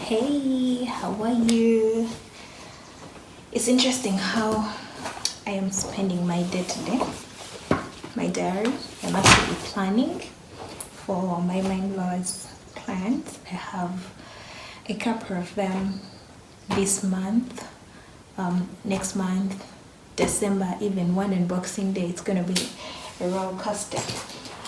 Hey, how are you? It's interesting how I am spending my day today. My diary. I'm actually planning for my mind blowers clients. I have a couple of them this month, next month, December, even one unboxing day. It's gonna be a roller coaster.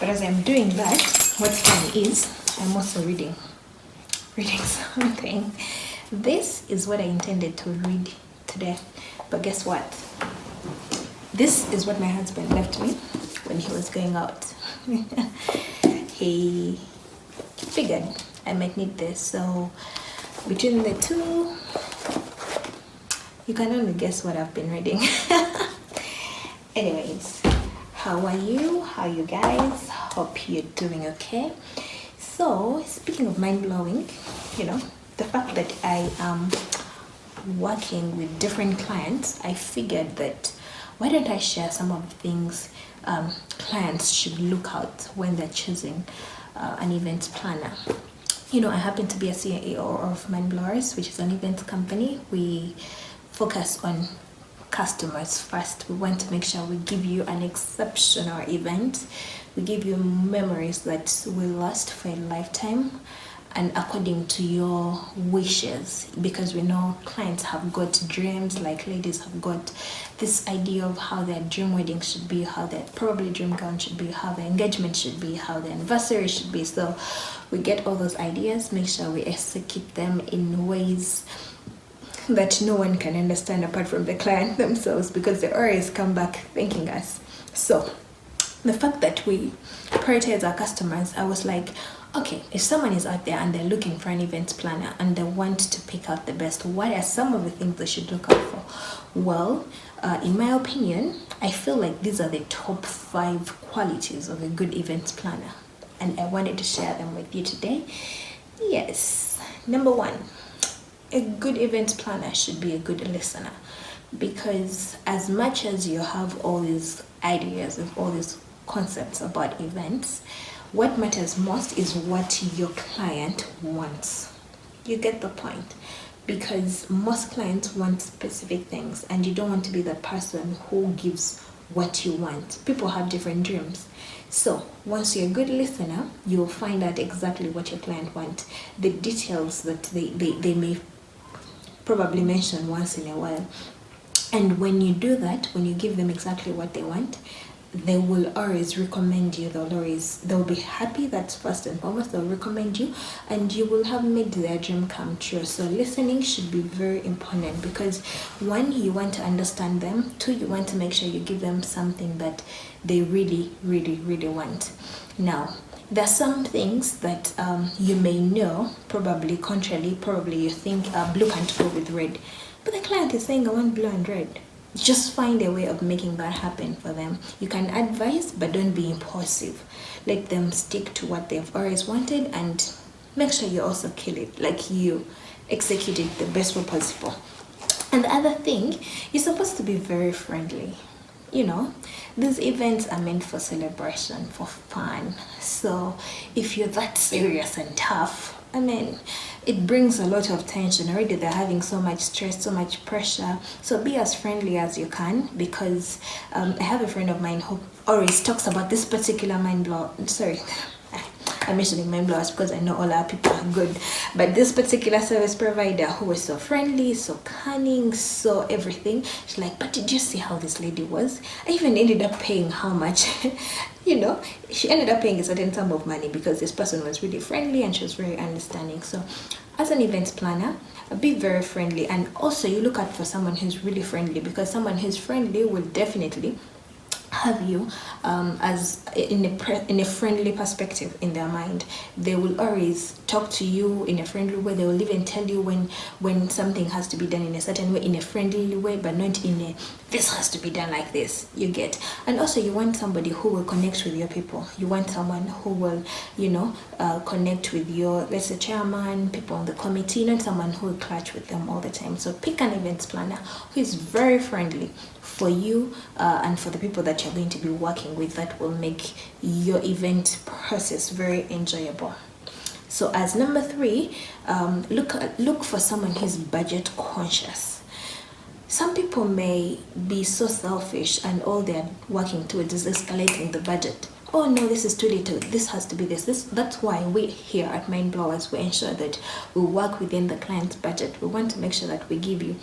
But as I'm doing that, what's funny is I'm also reading something. This is what I intended to read today, but guess what? This is what my husband left me when he was going out. He figured I might need this, so between the two, you can only guess what I've been reading. Anyways, how are you? How are you guys? Hope you're doing okay. So, speaking of mind-blowing, the fact that I am working with different clients, I figured that why don't I share some of the things clients should look out when they're choosing an event planner. I happen to be a CEO of Mind Blowers, which is an event company. We focus on customers first. We want to make sure we give you an exceptional event. We give you memories that will last for a lifetime and according to your wishes, because we know clients have got dreams, like ladies have got this idea of how their dream wedding should be, how their probably dream gown should be, how their engagement should be, how their anniversary should be. So we get all those ideas, make sure we execute them in ways that no one can understand apart from the client themselves, because they always come back thanking us. So the fact that we prioritize our customers, I was like, okay, if someone is out there and they're looking for an event planner and they want to pick out the best, what are some of the things they should look out for? Well, in my opinion, I feel like these are the top 5 qualities of a good event planner, and I wanted to share them with you today. Yes, number 1, a good event planner should be a good listener, because as much as you have all these ideas and all these concepts about events, what matters most is what your client wants. You get the point? Because most clients want specific things, and you don't want to be the person who gives what you want. People have different dreams. So once you're a good listener, you'll find out exactly what your client wants, the details that they may probably mention once in a while. And when you do that, when you give them exactly what they want, they will always recommend you. They'll be happy. That's first and foremost. They'll recommend you, and you will have made their dream come true. So listening should be very important, because 1, you want to understand them. 2, you want to make sure you give them something that they really, really, really want. Now, there are some things that you may know, probably you think blue can't go with red, but the client is saying I want blue and red. Just find a way of making that happen for them. You can advise, but don't be impulsive. Let them stick to what they've always wanted, and make sure you also kill it, like you execute it the best way possible. And the other thing, you're supposed to be very friendly. These events are meant for celebration, for fun. So if you're that serious and tough, it brings a lot of tension. Already they're having so much stress, so much pressure. So be as friendly as you can, because I have a friend of mine who always talks about this particular mind blow. Sorry, I'm mentioning mind blowers because I know all our people are good. But this particular service provider who was so friendly, so cunning, so everything. She's like, but did you see how this lady was? I even ended up paying how much? She ended up paying a certain sum of money because this person was really friendly and she was very understanding. So as an event planner, be very friendly, and also you look out for someone who's really friendly, because someone who's friendly will definitely have you as in a friendly perspective in their mind. They will always talk to you in a friendly way. They will even tell you when something has to be done in a certain way, in a friendly way, but not in a this has to be done like this, you get. And also you want somebody who will connect with your people. You want someone who will connect with your, let's say, chairman, people on the committee, not someone who will clash with them all the time. So pick an events planner who is very friendly for you and for the people that you're going to be working with, that will make your event process very enjoyable. So as number 3, look for someone who's budget conscious. Some people may be so selfish and all they're working towards is escalating the budget. Oh no, this is too little, this has to be this. That's why we here at Mind Blowers, we ensure that we work within the client's budget. We want to make sure that we give you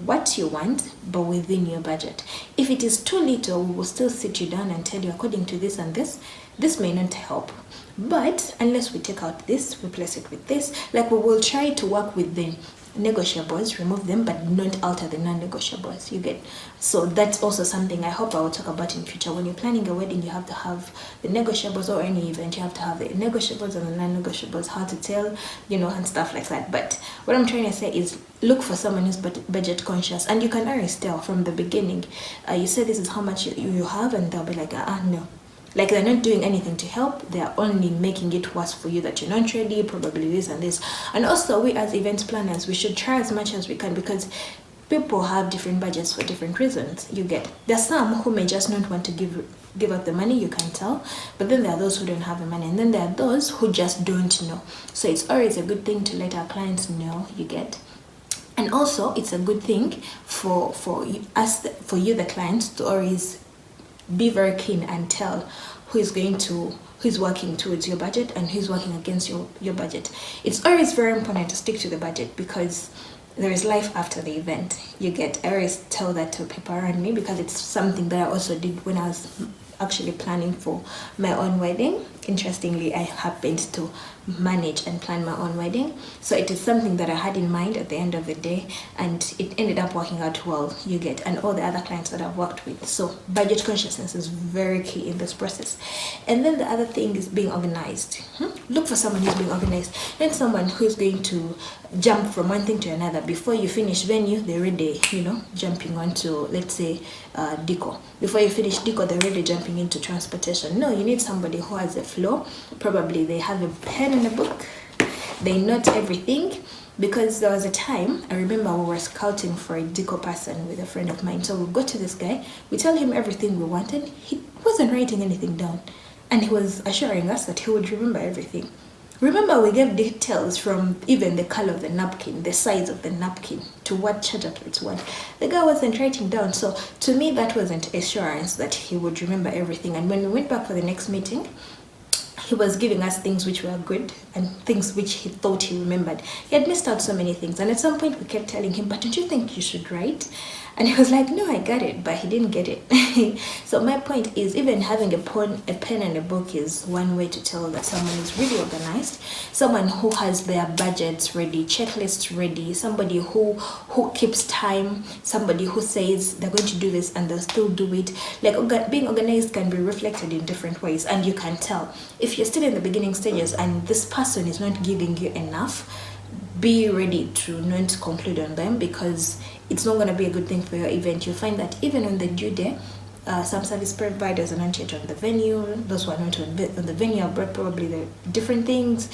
what you want, but within your budget. If it is too little, we will still sit you down and tell you according to this and this may not help. But unless we take out this, replace it with this, like we will try to work with the negotiables, remove them, but not alter the non-negotiables. You get? So that's also something I hope I will talk about in future. When you're planning a wedding, you have to have the negotiables, or any event, you have to have the negotiables and the non-negotiables, how to tell, and stuff like that. But what I'm trying to say is look for someone who's budget conscious, and you can always tell from the beginning. You say this is how much you have, and they'll be like, no. Like they're not doing anything to help, they're only making it worse for you that you're not ready, probably this and this. And also, we as event planners, we should try as much as we can, because people have different budgets for different reasons. You get? There's some who may just not want to give out the money, you can tell, but then there are those who don't have the money, and then there are those who just don't know. So it's always a good thing to let our clients know. You get? And also, it's a good thing for you, the clients, to always be very keen and tell who's working towards your budget and who's working against your budget. It's always very important to stick to the budget, because there is life after the event. You get? I always tell that to people around me, because it's something that I also did when I was actually planning for my own wedding. Interestingly, I happened to manage and plan my own wedding, so it is something that I had in mind at the end of the day, and it ended up working out well. You get? And all the other clients that I've worked with. So budget consciousness is very key in this process. And then the other thing is being organized. Look for someone who's being organized, not someone who's going to jump from one thing to another. Before you finish venue, they're already jumping onto, let's say, decor. Before you finish decor, they're already jumping into transportation. No, you need somebody who has a flow. Probably they have a pen and a book, they note everything. Because there was a time, I remember we were scouting for a decor person with a friend of mine. So we go to this guy, we tell him everything we wanted. He wasn't writing anything down, and he was assuring us that he would remember everything. Remember, we gave details from even the color of the napkin, the size of the napkin, to what charger plates want. The guy wasn't writing down. So to me, that wasn't assurance that he would remember everything. And when we went back for the next meeting, he was giving us things which were good and things which he thought he remembered. He had missed out so many things. And at some point we kept telling him, but don't you think you should write? And he was like, no, I got it, but he didn't get it. So my point is, even having a pen and a book is one way to tell that someone is really organized. Someone who has their budgets ready, checklists ready, somebody who keeps time, somebody who says they're going to do this and they'll still do it. Like, being organized can be reflected in different ways, and you can tell. If you're still in the beginning stages and this person is not giving you enough, be ready to not conclude on them, because it's not going to be a good thing for your event. You'll find that even on the due day, some service providers are not yet on the venue. Those who are not on the venue are brought probably the different things,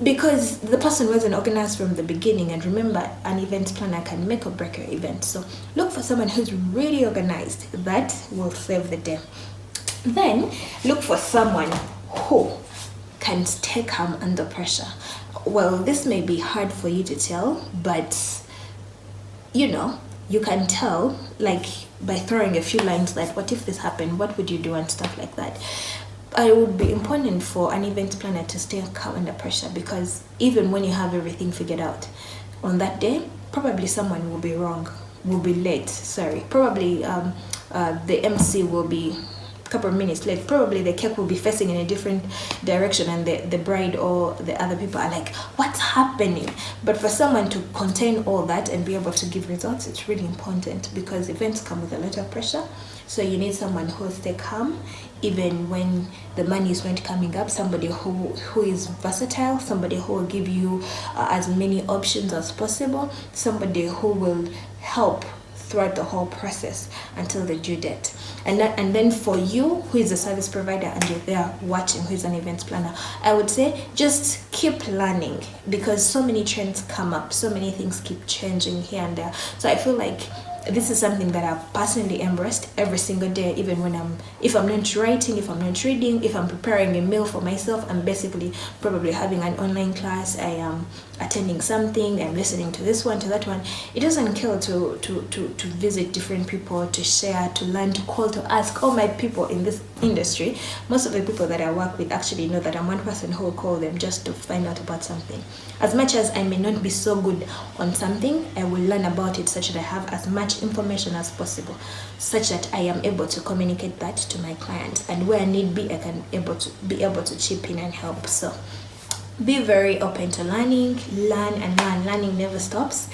because the person wasn't organized from the beginning. And remember, an event planner can make or break your event. So look for someone who's really organized. That will save the day. Then look for someone who can stay calm under pressure. Well, this may be hard for you to tell, but you can tell, like, by throwing a few lines like, what if this happened, what would you do, and stuff like that. It would be important for an event planner to stay calm under pressure, because even when you have everything figured out, on that day, probably someone will be late, probably the MC will be couple of minutes late. Probably the cake will be facing in a different direction, and the bride or the other people are like, what's happening? But for someone to contain all that and be able to give results, it's really important, because events come with a lot of pressure. So you need someone who will stay calm even when the money is not coming up, somebody who is versatile, somebody who will give you as many options as possible, somebody who will help throughout the whole process until the due date. And then for you, who is a service provider and you're there watching, who is an events planner, I would say just keep learning, because so many trends come up, so many things keep changing here and there. So I feel like this is something that I've personally embraced every single day. Even when if I'm not writing, if I'm not reading, if I'm preparing a meal for myself, I'm basically probably having an online class, I am attending something, I'm listening to this one, to that one. It doesn't kill to visit different people, to share, to learn, to call, to ask. All my people in this industry, most of the people that I work with actually know that I'm one person who will call them just to find out about something. As much as I may not be so good on something, I will learn about it such that I have as much information as possible, such that I am able to communicate that to my clients, and where need be, I can be able to chip in and help. So be very open to learning, learn and learn. Learning never stops,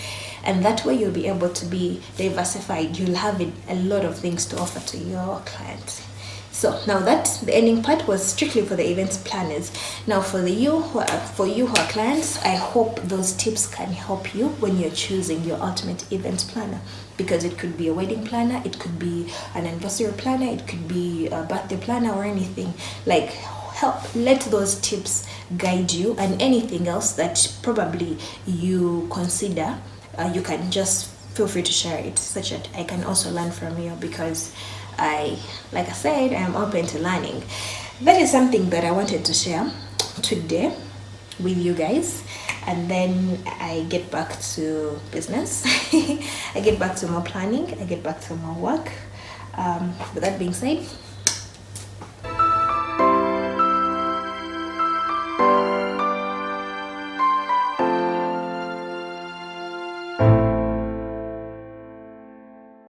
and that way you'll be able to be diversified. You'll have a lot of things to offer to your clients. So now that the ending part was strictly for the events planners. Now for you who are clients, I hope those tips can help you when you're choosing your ultimate events planner, because it could be a wedding planner, it could be an anniversary planner, it could be a birthday planner, or anything. Like, let those tips guide you, and anything else that probably you consider, you can just feel free to share it, such that I can also learn from you, because like I said, I'm open to learning. That is something that I wanted to share today with you guys, and then I get back to business. I get back to more planning, I get back to more work. With that being said,